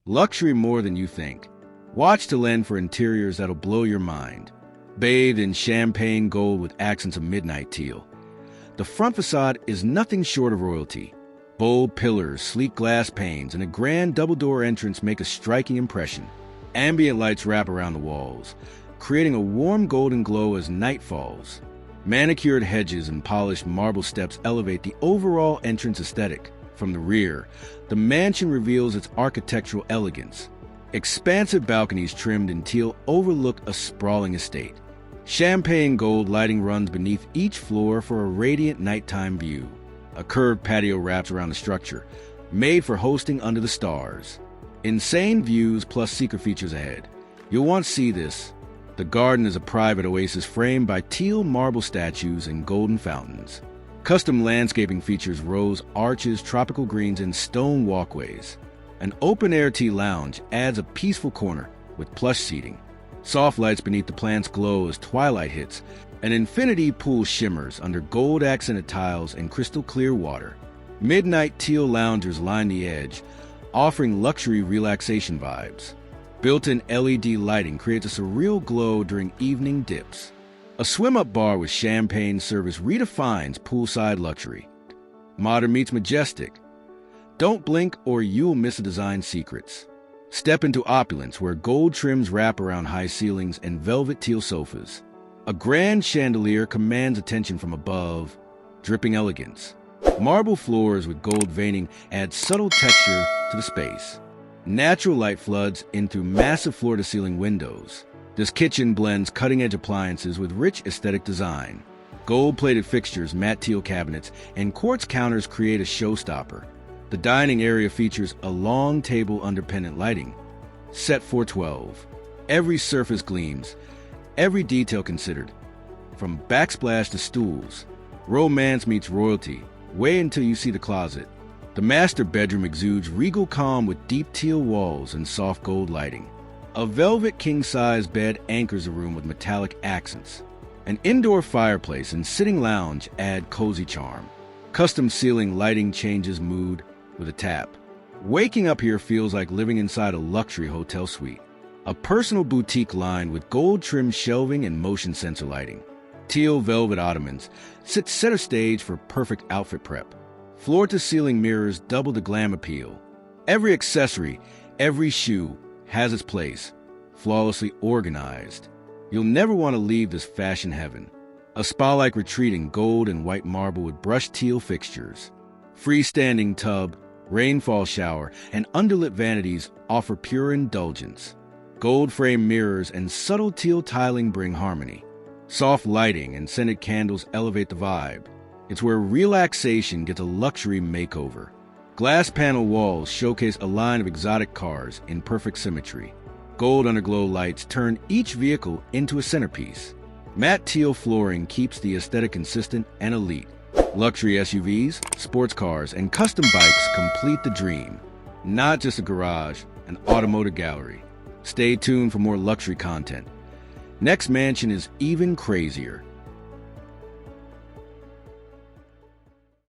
Luxury more than you think. Watch till end for interiors that'll blow your mind. Bathed in champagne gold with accents of midnight teal. The front facade is nothing short of royalty. Bold pillars, sleek glass panes, and a grand double-door entrance make a striking impression. Ambient lights wrap around the walls, creating a warm golden glow as night falls. Manicured hedges and polished marble steps elevate the overall entrance aesthetic. From the rear, the mansion reveals its architectural elegance. Expansive balconies trimmed in teal overlook a sprawling estate. Champagne gold lighting runs beneath each floor for a radiant nighttime view. A curved patio wraps around the structure, made for hosting under the stars. Insane views plus secret features ahead. You'll want to see this. The garden is a private oasis framed by teal marble statues and golden fountains. Custom landscaping features rose arches, tropical greens, and stone walkways. An open-air tea lounge adds a peaceful corner with plush seating. Soft lights beneath the plants glow as twilight hits. An infinity pool shimmers under gold-accented tiles and crystal-clear water. Midnight teal loungers line the edge, offering luxury relaxation vibes. Built-in LED lighting creates a surreal glow during evening dips. A swim-up bar with champagne service redefines poolside luxury. Modern meets majestic. Don't blink or you'll miss the design secrets. Step into opulence where gold trims wrap around high ceilings and velvet teal sofas. A grand chandelier commands attention from above, dripping elegance. Marble floors with gold veining add subtle texture to the space. Natural light floods in through massive floor-to-ceiling windows. This kitchen blends cutting-edge appliances with rich aesthetic design. Gold-plated fixtures, matte teal cabinets, and quartz counters create a showstopper. The dining area features a long table under pendant lighting. Set 412. Every surface gleams, every detail considered. From backsplash to stools. Romance meets royalty. Wait until you see the closet. The master bedroom exudes regal calm with deep teal walls and soft gold lighting. A velvet king-size bed anchors the room with metallic accents. An indoor fireplace and sitting lounge add cozy charm. Custom ceiling lighting changes mood with a tap. Waking up here feels like living inside a luxury hotel suite. A personal boutique line with gold-trimmed shelving and motion sensor lighting. Teal velvet ottomans sit center stage for perfect outfit prep. Floor-to-ceiling mirrors double the glam appeal. Every accessory, every shoe has its place, flawlessly organized. You'll never want to leave this fashion heaven. A spa-like retreat in gold and white marble with brushed teal fixtures. Freestanding tub, rainfall shower, and underlit vanities offer pure indulgence. Gold-framed mirrors and subtle teal tiling bring harmony. Soft lighting and scented candles elevate the vibe. It's where relaxation gets a luxury makeover. Glass panel walls showcase a line of exotic cars in perfect symmetry. Gold underglow lights turn each vehicle into a centerpiece. Matte teal flooring keeps the aesthetic consistent and elite. Luxury SUVs, sports cars, and custom bikes complete the dream. Not just a garage, an automotive gallery. Stay tuned for more luxury content. Next mansion is even crazier.